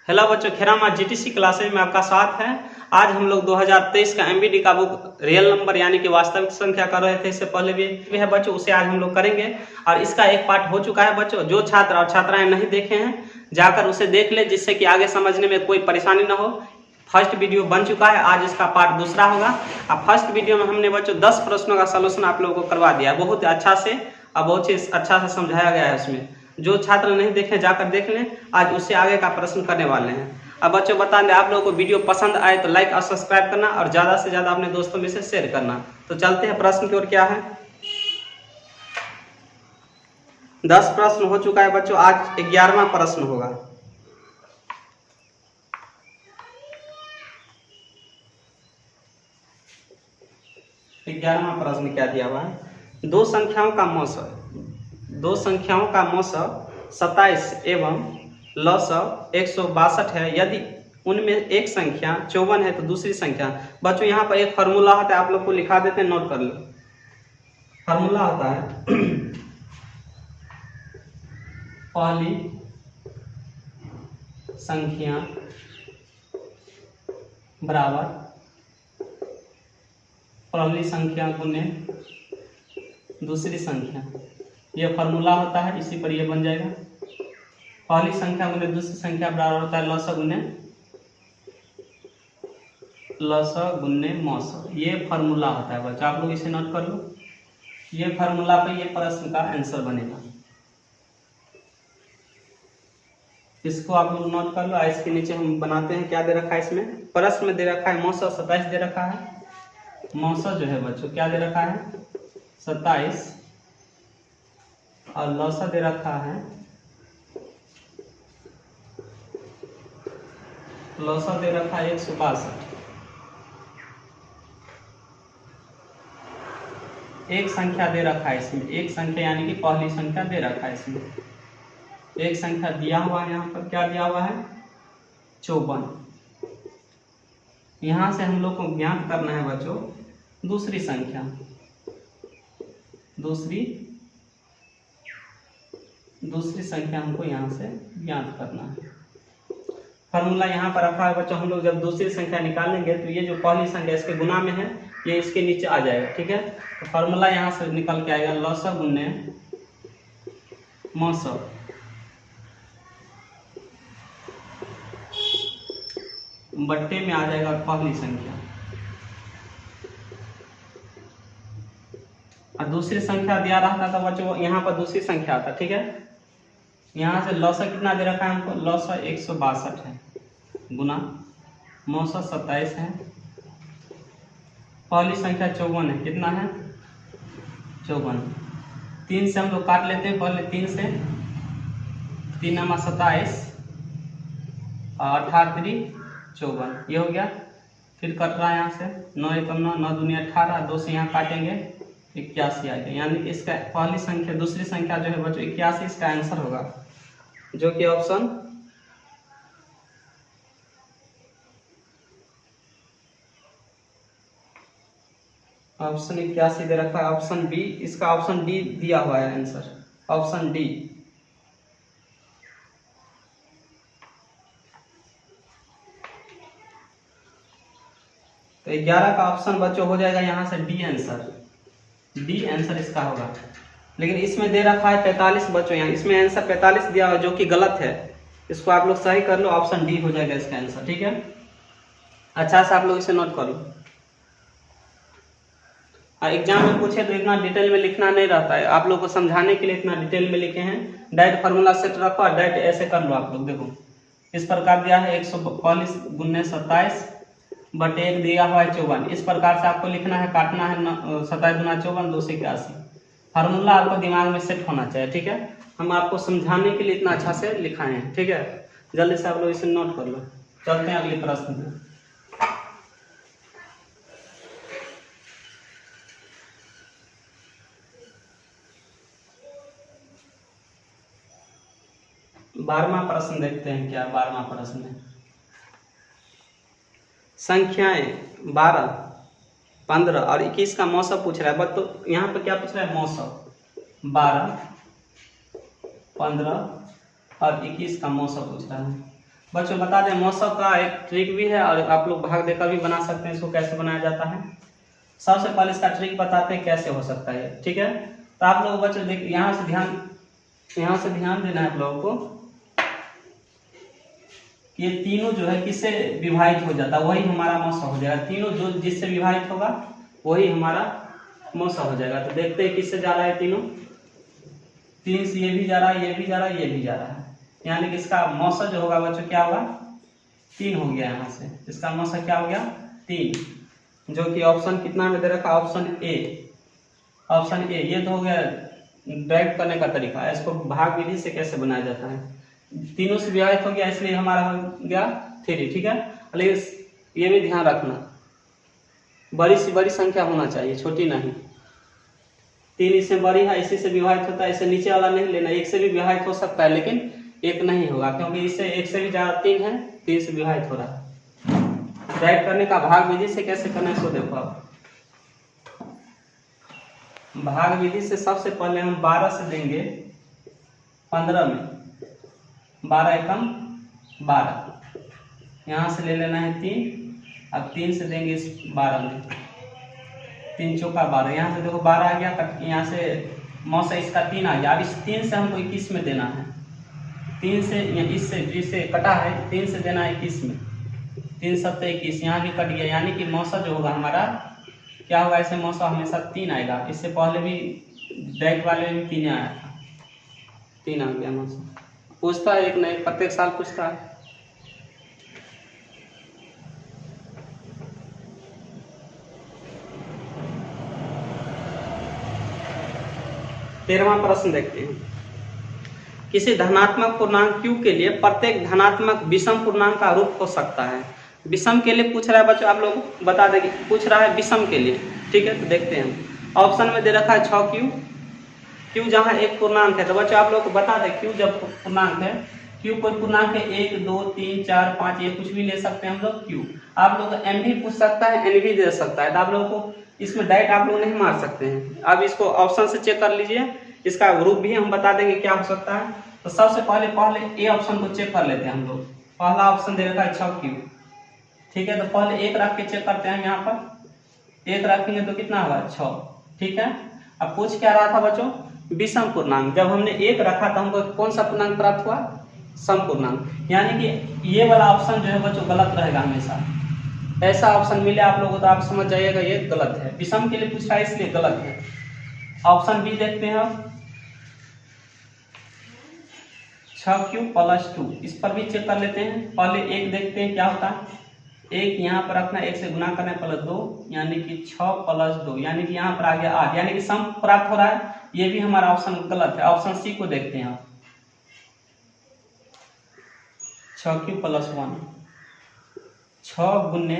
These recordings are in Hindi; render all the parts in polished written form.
हेलो बच्चों, खेरामा जीटीसी क्लासेज में आपका स्वागत है। आज हम लोग 2023 का एमबीडी का बुक रियल नंबर यानी कि वास्तविक संख्या कर रहे थे। इससे पहले भी है बच्चों, उसे आज हम लोग करेंगे और इसका एक पार्ट हो चुका है बच्चों। जो छात्र और छात्राएं नहीं देखे हैं जाकर उसे देख ले, जिससे कि आगे समझने में कोई परेशानी न हो। फर्स्ट वीडियो बन चुका है, आज इसका पार्ट दूसरा होगा। अब फर्स्ट वीडियो में हमने बच्चों 10 प्रश्नों का सलूशन आप लोगों को करवा दिया है, बहुत अच्छा से और बहुत ही अच्छा से समझाया गया है उसमें। जो छात्र नहीं देखे जाकर देख लें, आज उससे आगे का प्रश्न करने वाले हैं। अब बच्चों बता दें, आप लोगों को वीडियो पसंद आए तो लाइक और सब्सक्राइब करना और ज़्यादा से ज़्यादा अपने दोस्तों में से शेयर करना। तो चलते हैं प्रश्न की ओर। क्या है, 10 प्रश्न हो चुका है बच्चों, आज 11वां प्रश्न होगा। ग्यारहवां प्रश्न क्या दिया हुआ है, दो संख्याओं का मौसम 27 एवं लसव 162 है। यदि उनमें एक संख्या 54 है तो दूसरी संख्या। बच्चों यहाँ पर एक फार्मूला होता है, आप लोग को लिखा देते हैं, नोट कर लो। फार्मूला होता है पहली संख्या बराबर पहली संख्या गुने दूसरी संख्या। यह फार्मूला होता है, इसी पर यह बन जाएगा। पहली संख्या गुने दूसरी संख्या बराबर होता है लसव गुने मौसव। ये फार्मूला होता है बच्चों, आप लोग इसे नोट कर लो। ये फार्मूला पे ये प्रश्न का आंसर बनेगा, इसको आप लोग नोट कर लो। इसके नीचे हम बनाते हैं, क्या दे रखा है इसमें प्रश्न में दे रखा है मौसव 27 दे रखा है। मौसव जो है बच्चों क्या दे रखा है 27 और लसव दे रखा है लसव दे रखा है 162। एक संख्या दे रखा है इसमें, एक संख्या यानी कि पहली संख्या दे रखा है इसमें। एक संख्या दिया हुआ है, यहाँ पर क्या दिया हुआ है 54। यहां से हम लोग को ज्ञात करना है बच्चों दूसरी संख्या। दूसरी संख्या हमको यहाँ से ज्ञात करना है। फार्मूला यहाँ पर रखा है बच्चों। हम लोग जब दूसरी संख्या निकालेंगे तो ये जो पहली संख्या इसके गुना में है, ये इसके नीचे आ जाएगा, ठीक है। तो फार्मूला यहाँ से निकल के आएगा लसव गुने मौसव। बट्टे में आ जाएगा पहली संख्या और दूसरी संख्या दिया रहता था बच्चों, यहाँ पर दूसरी संख्या आता, ठीक है। यहाँ से लसव कितना दे रखा है हमको, लसव 162 है गुना मौसव 27 है। पहली संख्या 54 है, कितना है 54। 3 से हम लोग काट लेते हैं पहले, 3 से 3 × 27 और 18 × 54, ये हो गया। फिर कट रहा है यहाँ से 9 × 9 9 दूनी 18, 2 से यहाँ काटेंगे 81 आ गया। यानी कि इसका पहली संख्या दूसरी संख्या जो है बच्चों 81 इसका आंसर होगा, जो कि ऑप्शन ऑप्शन 81 दे रखा है। ऑप्शन बी, इसका ऑप्शन डी दिया हुआ है आंसर, ऑप्शन डी। तो 11 का ऑप्शन बच्चों हो जाएगा यहाँ से डी आंसर। डी आंसर इसका होगा। लेकिन इसमें दे रखा है 45 बच्चों, यहाँ इसमें आंसर 45 दिया हुआ, जो कि गलत है। इसको आप लोग सही कर लो, ऑप्शन डी हो जाएगा इसका आंसर, ठीक है। अच्छा से आप लोग इसे नोट कर लो। एग्जाम में पूछे तो इतना डिटेल में लिखना नहीं रहता है, आप लोग को समझाने के लिए इतना डिटेल में लिखे हैं। डायरेक्ट फार्मूला सेट रखो और डायरेक्ट ऐसे कर लो। आप लोग देखो इस प्रकार दिया है 142 गुने 27 बटे 1 दिया हुआ है 54। इस प्रकार से आपको लिखना है, काटना है 27 गुना 54 2 से 81। फार्मूला आपको दिमाग में सेट होना चाहिए, ठीक है। हम आपको समझाने के लिए इतना अच्छा से लिखाए हैं, ठीक है। जल्दी से आप लोग इसे नोट कर लो। चलते हैं अगले प्रश्न में। बारहवां प्रश्न देखते हैं। क्या 12वां प्रश्न है, संख्याएं 12, 15 और 21 का मौसम पूछ रहा है। बट तो यहाँ पे क्या पूछ रहा है मौसम 12, 15 और 21 का मौसम पूछ रहा है। बच्चों बता दें मौसम का एक ट्रिक भी है और आप लोग भाग देकर भी बना सकते हैं। इसको कैसे बनाया जाता है, सबसे पहले इसका ट्रिक बताते हैं कैसे हो सकता है, ठीक है। तो आप लोग बच्चों देखिए यहाँ से ध्यान देना है आप लोगों को कि ये तीनों जो है किससे विभाजित हो जाता है, वही हमारा मौसा हो जाएगा। तीनों जो जिससे विभाजित होगा वही हमारा मौसा हो जाएगा। तो देखते हैं किससे जा रहा है तीनों। 3 से ये भी जा रहा है, ये भी जा रहा है, ये भी जा रहा है, यानी कि इसका मौसा जो होगा बच्चों क्या होगा 3 हो गया। यहाँ से इसका मौसा क्या हो गया 3, जो कि ऑप्शन कितना में दे रखा, ऑप्शन ए। ये तो हो गया डायरेक्ट करने का तरीका। इसको भाग विधि से कैसे बनाया जाता है, तीनों से विभाजित हो गया इसलिए हमारा हो गया 3, ठीक है। लेकिन ये भी ध्यान रखना बड़ी से बड़ी संख्या होना चाहिए, छोटी नहीं। 3 इससे बड़ी है, इसी से विभाजित होता है, इससे नीचे वाला नहीं लेना। 1 से भी विभाजित हो सकता है लेकिन 1 नहीं होगा, क्योंकि इससे 1 से भी ज्यादा 3 है, 3 से विभाजित हो रहा है। डायरेक्ट करने का भाग विधि से कैसे करना है इसको देखो आप। भाग विधि से सबसे पहले हम 12 से देंगे 15 में, 12 एकम 12, यहाँ से ले लेना है 3, अब 3 से देंगे इस 12 में, 3 चौका 12, यहाँ से देखो 12 आ गया, यहाँ से मौसा इसका 3 आ गया। अब इस 3 से हमको 21 में देना है, 3 से इससे जिससे कटा है 3 से देना है 21 में, 3 7 21, यहाँ भी कट गया, यानी कि मौसा जो होगा हमारा क्या होगा, ऐसे मौसा हमेशा 3 आएगा। इससे पहले भी डायरेक्ट वाले में 3 आया था, 3 आ गया मौसा। पूछता है एक नहीं, प्रत्येक साल पूछता है। तेरहवां प्रश्न देखते हैं। किसी धनात्मक पूर्णांक q के लिए प्रत्येक धनात्मक विषम पूर्णांक का रूप हो सकता है। विषम के लिए पूछ रहा है बच्चों, आप लोग बता देंगे, पूछ रहा है विषम के लिए, ठीक है। तो देखते हैं ऑप्शन में दे रखा है 6q, q जहाँ एक पूर्णांक है। तो बच्चों आप लोग को बता दें q जब पूर्णांक है, q कोई पूर्णांक है 1 2 3 4 5, ये कुछ भी ले सकते हैं हम लोग q। आप लोग n भी पूछ सकता है, n भी दे सकता है, तो आप लोगों को इसमें डायरेक्ट आप लोग नहीं मार सकते हैं। अब इसको ऑप्शन से चेक कर लीजिए, इसका ग्रुप भी हम बता देंगे क्या हो सकता है। तो सबसे पहले ए ऑप्शन को चेक कर लेते हैं हम लोग। पहला ऑप्शन दे रखा है 6q, ठीक है। तो पहले 1 रख के चेक करते हैं, यहाँ पर 1 रखेंगे तो कितना होगा 6, ठीक है। अब पूछ क्या रहा था बच्चों, विषम पूर्णांक। जब हमने 1 रखा था हमको कौन सा पूर्णांक प्राप्त हुआ, सम पूर्णांक, यानी कि ये वाला ऑप्शन जो है बच्चों गलत रहेगा हमेशा। ऐसा ऑप्शन मिले आप लोगों को तो आप समझ जाइएगा ये गलत है, विषम के लिए पूछ रहा है इसलिए गलत है। ऑप्शन बी देखते हैं अब, 6q + 2, इस पर भी चेक कर लेते हैं। पहले 1 देखते हैं क्या होता है, 1 यहाँ पर रखना, 1 से गुना करना +2, यानी कि 6 + 2, यानी कि यहाँ पर आ गया 8, यानी कि सम प्राप्त हो रहा है। ये भी हमारा ऑप्शन गलत है। ऑप्शन सी को देखते हैं आप, 6q + 1, 6 गुने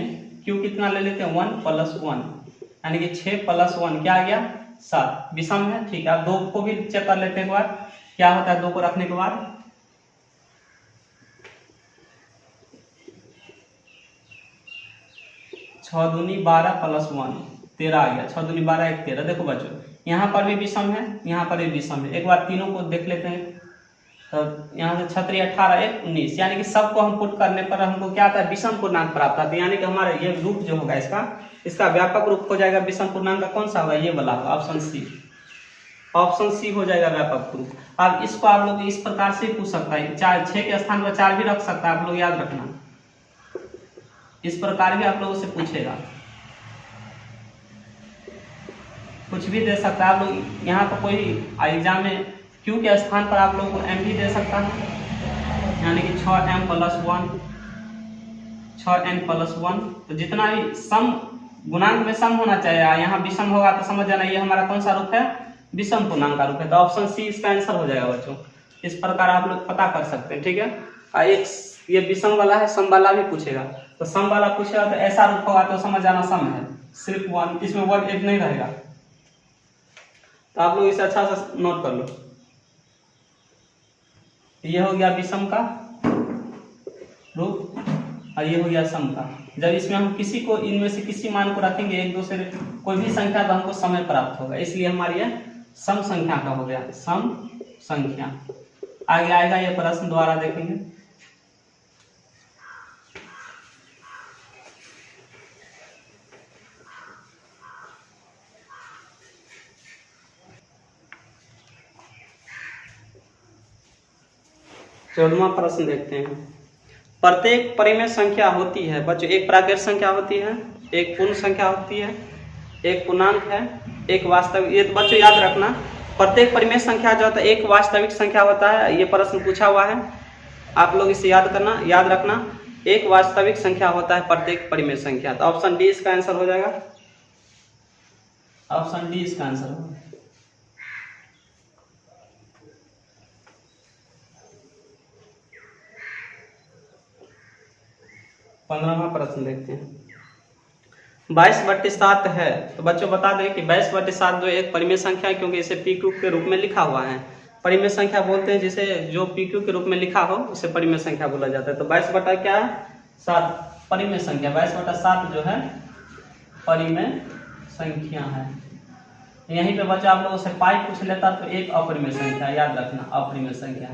q कितना ले लेते हैं 1 + 1, यानी कि 6 + 1 क्या आ गया 7, विषम है, ठीक है। अब 2 को भी चेक कर लेते हैं एक बार, क्या होता है 2 को रखने के बाद, 6 दूनी 12 + 1 13 आ गया, 6 दूनी 12 1 13। देखो बच्चों यहाँ पर भी विषम है, यहाँ पर भी विषम है। एक बार तीनों को देख लेते हैं। तो यहाँ से 6 × 18 1 19, यानी कि सबको हम पुट करने पर हमको क्या आता है विषम पूर्णांक प्राप्त आता है। यानी कि हमारा ये रूप जो होगा इसका व्यापक रूप हो जाएगा विषम पूर्णांक का, कौन सा होगा ये वाला, ऑप्शन सी हो जाएगा व्यापक रूप। अब इसको आप लोग इस प्रकार से पूछ सकता है, 4 6 के स्थान पर 4 भी रख सकता है, आप लोग याद रखना। इस प्रकार भी आप लोगों से पूछेगा, कुछ भी दे सकता है। आप लोग यहाँ पर कोई एग्जाम में q के स्थान पर आप लोगों को m भी दे सकता है, यानी कि 6m + 1, 6n + 1। तो जितना भी सम गुणांक में सम होना चाहिए, यहाँ विषम होगा तो समझ जाना ये हमारा कौन सा रूप है, विषम पूर्णांक का रूप है। तो ऑप्शन सी इसका आंसर हो जाएगा बच्चों। इस प्रकार आप लोग पता कर सकते हैं, ठीक है। एक ये विषम वाला है, सम वाला भी पूछेगा, तो सम वाला पूछेगा तो ऐसा रूप होगा तो समझ जाना सम है, सिर्फ 1, इसमें 1 1 नहीं रहेगा। तो आप लोग इसे अच्छा से नोट कर लो। ये हो गया विषम का रूप और ये हो गया सम का। जब इसमें हम किसी को इनमें से किसी मान को रखेंगे, एक दूसरे कोई भी संख्या, तो हमको समय प्राप्त होगा, इसलिए हमारी यह सम संख्या का हो गया, सम संख्या। आगे आएगा ये प्रश्न दोबारा देखेंगे। 14वां प्रश्न देखते हैं। प्रत्येक परिमेय संख्या होती है बच्चों, एक प्राकृत संख्या होती है, एक पूर्ण संख्या होती है, एक पूर्णांक है, एक वास्तविक। ये तो बच्चों याद रखना, प्रत्येक परिमेय संख्या जो होता है एक वास्तविक संख्या होता है। ये प्रश्न पूछा हुआ है, आप लोग इसे याद करना, याद रखना, एक वास्तविक संख्या होता है प्रत्येक परिमेय संख्या। तो ऑप्शन डी इसका आंसर हो जाएगा, ऑप्शन डी इसका आंसर होगा। 15वां प्रश्न देखते हैं। 22/7 है, तो बच्चों बता दें कि 22/7 जो एक परिमेय संख्या है, क्योंकि इसे पी क्यू के रूप में लिखा हुआ है। परिमेय संख्या बोलते हैं जिसे जो पी क्यू के रूप में लिखा हो उसे परिमेय संख्या बोला जाता है। तो 22/7 परिमेय संख्या, 22/7 जो है परिमेय संख्या है। यहीं पे बच्चा आप लोगों से पाई पूछ लेता तो एक अपरिमेय संख्या, याद रखना अपरिमेय संख्या।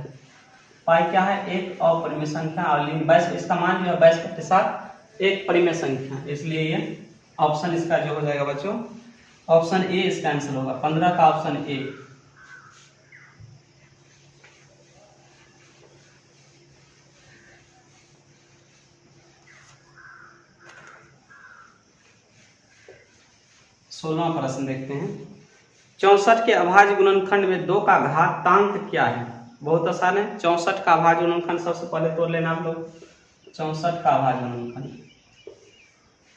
पाई क्या है? एक अपरिमेय संख्या। और 22 इसका मान जो है 22/7 एक परिमेय संख्या, इसलिए ये ऑप्शन इसका जो हो जाएगा बच्चों, ऑप्शन ए इसका आंसर होगा। 15 का ऑप्शन ए। सोलहवां प्रश्न देखते हैं। 64 के अभाज्य गुणनखंड में 2 का घातांक क्या है? बहुत आसान है। 64 का अभाज्य गुणनखंड सबसे पहले तोड़ लेना आप लोग। 64 का अभाज्य गुणनखंड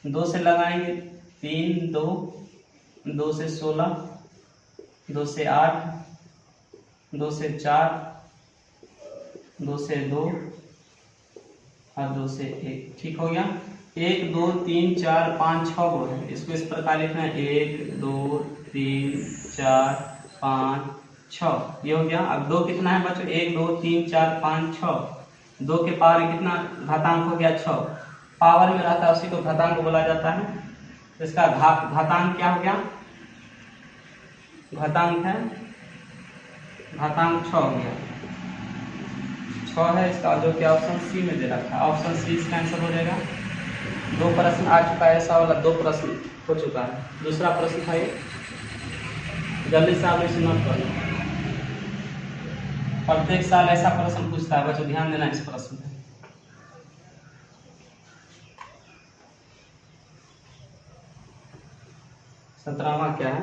2 से लगाएंगे 3, 2, 2 से 16, 2 से 8, 2 से 4, 2 से 2 और 2 से 1। ठीक हो गया। 1, 2, 3, 4, 5, 6 गो है, इसको इस प्रकार लिखना है 1, 2, 3, 4, 5, 6। ये हो गया। अब 2 कितना है बच्चों? 1, 2, 3, 4, 5, 6। 2 के पावर कितना घातांक हो गया? 6। पावर में रहता है उसी को घातांक बोला जाता है। इसका घातांक क्या हो गया? घातांक है, घातांक 6 हो गया। 6 है इसका, जो कि ऑप्शन सी में दे रखा है। ऑप्शन सी इसका आंसर हो जाएगा। 2 प्रश्न आ चुका है, ऐसा वाला 2 प्रश्न हो चुका है। दूसरा प्रश्न था ये, जल्दी से आप इसे नोट कर लो। प्रत्येक साल ऐसा प्रश्न पूछता है बच्चों, ध्यान देना इस प्रश्न में। सत्रहवां क्या है?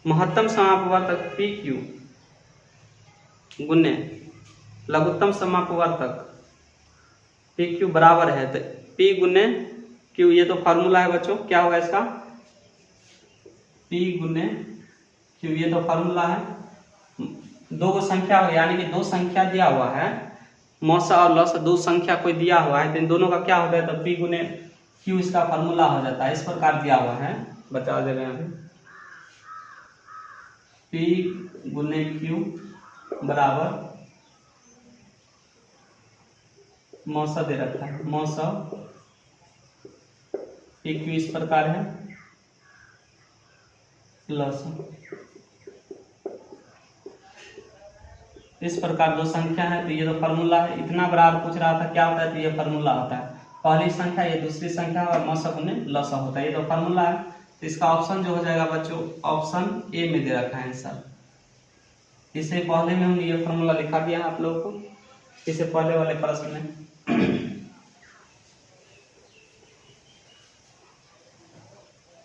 महत्तम समापवर्तक पी क्यू गुने लघुत्तम समापवर्तक पी क्यू बराबर है, तो पी गुने क्यू, ये तो फॉर्मूला है बच्चों। क्या होगा इसका? पी गुने क्यू, ये तो फॉर्मूला है। 2 संख्या हो, यानी कि 2 संख्या दिया हुआ है, मौसा और लौसा 2 संख्या कोई दिया हुआ है, तो इन दोनों का क्या होता है? तो पी गुने क्यू इसका फॉर्मूला हो जाता है। इस प्रकार दिया हुआ है, बता दे रहे हैं अभी। पी गुने क्यू बराबर मौसा दे रखा है, मौसा पी क्यू इस प्रकार है, लौसा इस प्रकार 2 संख्या है, तो ये तो फॉर्मूला है। इतना बराबर पूछ रहा था क्या होता है, तो ये फॉर्मूला होता है। पहली संख्या ये दूसरी संख्या और मौसा गुने लौसा होता है, ये तो फॉर्मूला है। तो इसका ऑप्शन जो हो जाएगा बच्चों, ऑप्शन ए में दे रखा है आंसर। इससे पहले में हमने ये फॉर्मूला लिखा दिया है आप लोगों को, इससे पहले वाले प्रश्न में।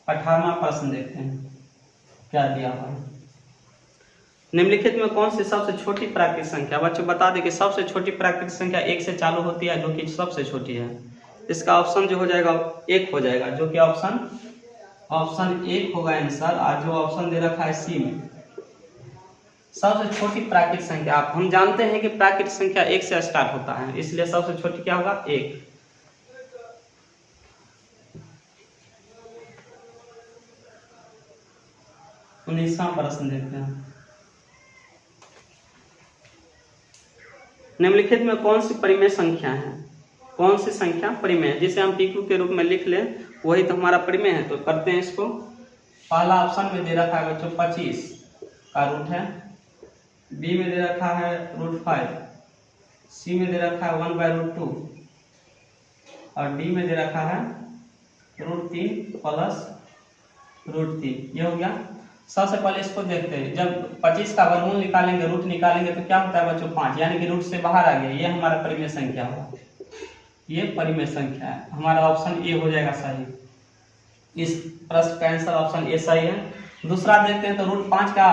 18वां प्रश्न देखते हैं क्या दिया हुआ है। निम्नलिखित में कौन सी सबसे छोटी प्राकृतिक संख्या? बच्चों बता दें कि सबसे छोटी प्राकृतिक संख्या 1 से चालू होती है, जो कि सबसे छोटी है। इसका ऑप्शन जो हो जाएगा 1 हो जाएगा, जो कि ऑप्शन 1 होगा आंसर। और जो ऑप्शन दे रखा है सी में, सबसे छोटी प्राकृतिक संख्या, आप हम जानते हैं कि प्राकृतिक संख्या 1 से स्टार्ट होता है, इसलिए सबसे छोटी क्या होगा? 1। उन्नीसवां प्रश्न देखते हैं। निम्नलिखित में कौन सी परिमेय संख्या है? कौन सी संख्या परिमेय है? जिसे हम पीक्यू के रूप में लिख लें, वही तो हमारा परिमेय है। तो करते हैं इसको। पहला ऑप्शन में दे रखा है बच्चों 25 का रूट है, बी में दे रखा है √5, सी में दे रखा है 1/√2 और डी में दे रखा है √3 + √3। ये हो गया। सबसे पहले इसको देखते हैं। जब 25 का वर्गमूल निकालेंगे, रूट निकालेंगे तो क्या होता है बच्चों 5, यानी कि रूट से बाहर आ गया, ये हमारा परिमेय संख्या होगा, ये परिमेय संख्या है। हमारा ऑप्शन ए हो जाएगा सही। इस प्रश्न का आंसर ऑप्शन ए सही है। दूसरा देखते हैं तो रूट 5 का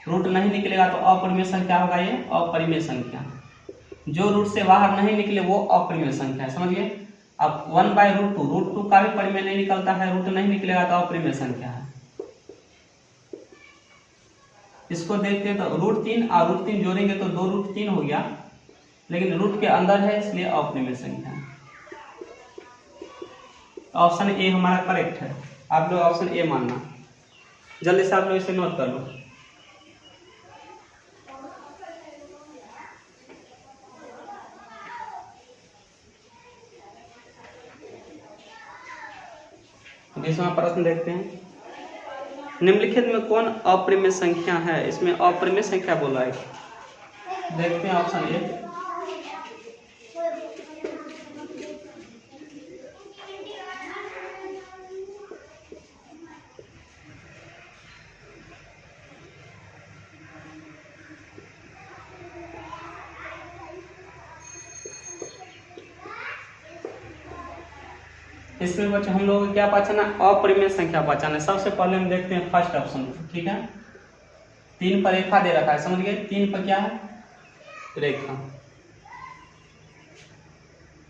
रूट नहीं निकलेगा तो अपरिमेय संख्या होगा, ये अपरिमेय संख्या। जो रूट से बाहर नहीं निकले वो अपरिमेय संख्या है, समझिए। अब 1/√2, रूट 2 का भी परिमेय नहीं निकलता है, रूट नहीं निकलेगा तो अपरिमेय संख्या है। इसको देखते हैं तो रूट 3 और रूट 3 जोड़ेंगे तो 2√3 हो गया, लेकिन रूट के अंदर है इसलिए अपरिमेय संख्या है। ऑप्शन ए हमारा करेक्ट है। आप लोग ऑप्शन ए मानना, जल्दी से आप लोग इसे नोट कर लो। दूसरा प्रश्न देखते हैं। निम्नलिखित में कौन अपरिमेय संख्या है? इसमें अपरिमेय संख्या बोला है, देखते हैं ऑप्शन ए। इसमें बच्चों हम लोग क्या पहचाना? अपरिमेय संख्या पहचाना। सबसे पहले हम देखते हैं फर्स्ट ऑप्शन को, ठीक है। 3 पर रेखा दे रखा है, समझ गए। 3 पर क्या है? रेखा।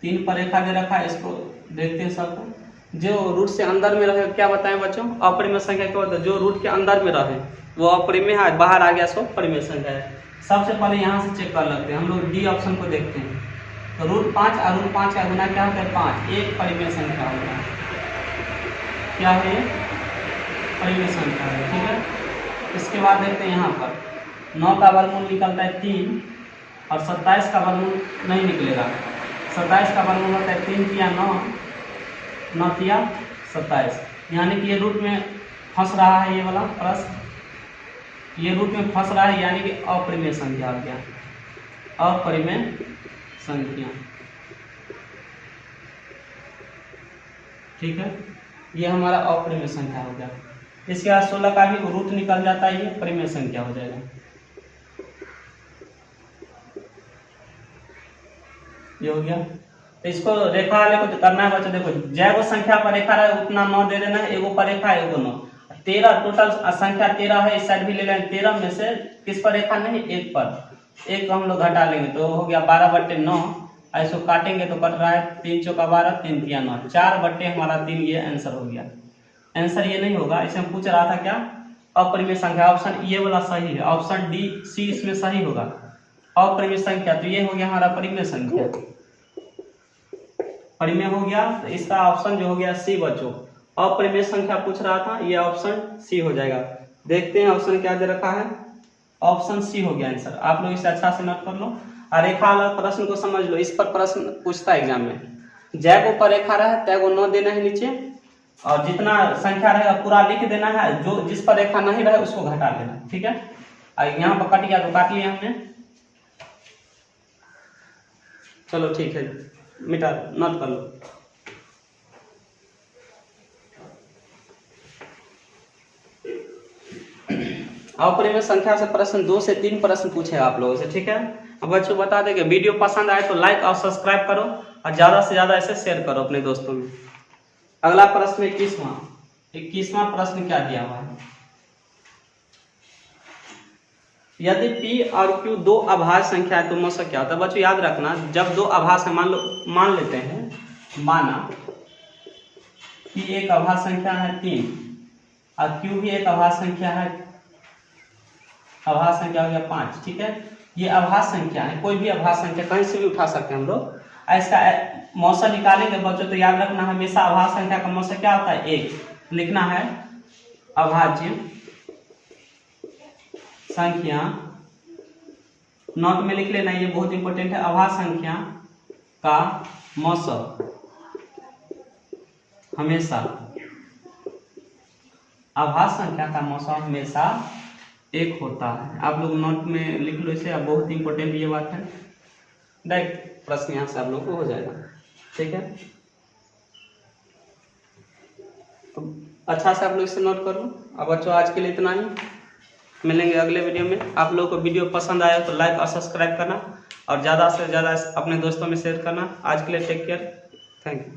3 पर रेखा दे रखा है, इसको देखते हैं सबको। जो रूट से अंदर में रहे क्या बताएं बच्चों? अपरिमेय संख्या क्या होता है? जो रूट के अंदर में रहे वो अपरिमेय है, बाहर आ गया सो परिमेय संख्या है। सबसे पहले यहाँ से चेक कर लेते हैं। हम लोग डी ऑप्शन को देखते हैं तो रूट 5 और रूट 5 का गुना क्या होता है? 5, एक परिमेय संख्या होगा। क्या है? परिमेय संख्या है, ठीक है। इसके बाद देखते हैं यहाँ पर 9 का वर्गमूल निकलता है 3 और 27 का वर्गमूल नहीं निकलेगा। 27 का वर्गमूल होता है 3 तिया 9, 9 तिया 27, यानी कि ये रूट में फंस रहा है। ये वाला प्रश्न ये रूट में फंस रहा है, यानी कि अपरिमेय संख्या हो गया, अपरिमेय संख्या, ठीक है। ये हमारा अपरिमेय संख्या हो गया। इसके बाद 16 का भी रूट निकल जाता है, ये परिमेय संख्या हो जाएगा। ये हो गया। तो इसको रेखा वाले को करना है बच्चों। देखो जैगो संख्या पर रेखा रहे उतना 9 दे देना है, एगो पर रेखा एगो 9, 13 टोटल संख्या 13 है। इस साइड भी ले लेंगे। 13 में से किस पर रेखा नहीं? एक पर। एक को हम लोग घटा लेंगे तो हो गया 12/9। ऐसे काटेंगे तो कट रहा है 3 चौका 12, 3 तिया 9, 4/3 हमारा 3। ये आंसर हो गया। आंसर ये नहीं होगा, इसमें पूछ रहा था क्या? अपरिमेय संख्या। ऑप्शन ये वाला सही है, ऑप्शन डी सी इसमें सही होगा, अपरिमेय संख्या। तो ये हो गया हमारा परिमेय संख्या, परिमेय हो गया। तो इसका ऑप्शन जो हो गया सी बच्चों। अपरिमेय संख्या पूछ रहा था, ये ऑप्शन सी हो जाएगा। देखते हैं ऑप्शन क्या दे रखा है। ऑप्शन सी हो गया आंसर। आप लोग इसे अच्छा से नोट कर लो और रेखा वाला प्रश्न को समझ लो। इस पर प्रश्न पूछता है एग्जाम में। जैगो पर रेखा रहे तैगो 9 देना है नीचे, और जितना संख्या रहेगा पूरा लिख देना है। जो जिस पर रेखा नहीं रहे उसको घटा देना, ठीक है। और यहाँ पर कट गया तो काट लिया हमने। चलो ठीक है, मिटा नोट कर लो। अपरिमेय संख्या से प्रश्न 2 से 3 प्रश्न पूछे आप लोगों से, ठीक है। अब बच्चों बता दें कि वीडियो पसंद आए तो लाइक और सब्सक्राइब करो और ज्यादा से ज्यादा इसे शेयर करो अपने दोस्तों में। अगला प्रश्न 21वां प्रश्न क्या दिया हुआ है? यदि P और Q दो अभाज्य संख्या है तो मौसा क्या होता है? बच्चों याद रखना, जब दो अभाज्य मान लेते हैं, माना P एक अभाज्य संख्या है 3 और Q भी एक अभाज्य संख्या है, अभाज्य संख्या हो गया 5, ठीक है। ये अभाज्य संख्या है, कोई भी अभाज्य संख्या कहीं से भी उठा सकते हैं हम लोग। इसका मौसा निकालेंगे बच्चों तो याद रखना हमेशा अभाज्य संख्या का मौसा क्या होता है? 1 लिखना है। अभाज्य संख्या नोट में लिख लेना, ये बहुत इंपॉर्टेंट है। अभाज्य संख्या का मौसा हमेशा, अभाज्य संख्या का मौसा हमेशा 1 होता है। आप लोग नोट में लिख लो इसे, बहुत इंपॉर्टेंट ये बात है। डायरेक्ट प्रश्न यहाँ से आप लोग को हो जाएगा, ठीक है। तो अच्छा से आप लोग इसे नोट कर लो। अब बच्चों आज के लिए इतना ही, मिलेंगे अगले वीडियो में। आप लोगों को वीडियो पसंद आया तो लाइक और सब्सक्राइब करना और ज़्यादा से ज़्यादा अपने दोस्तों में शेयर करना। आज के लिए टेक केयर, थैंक यू।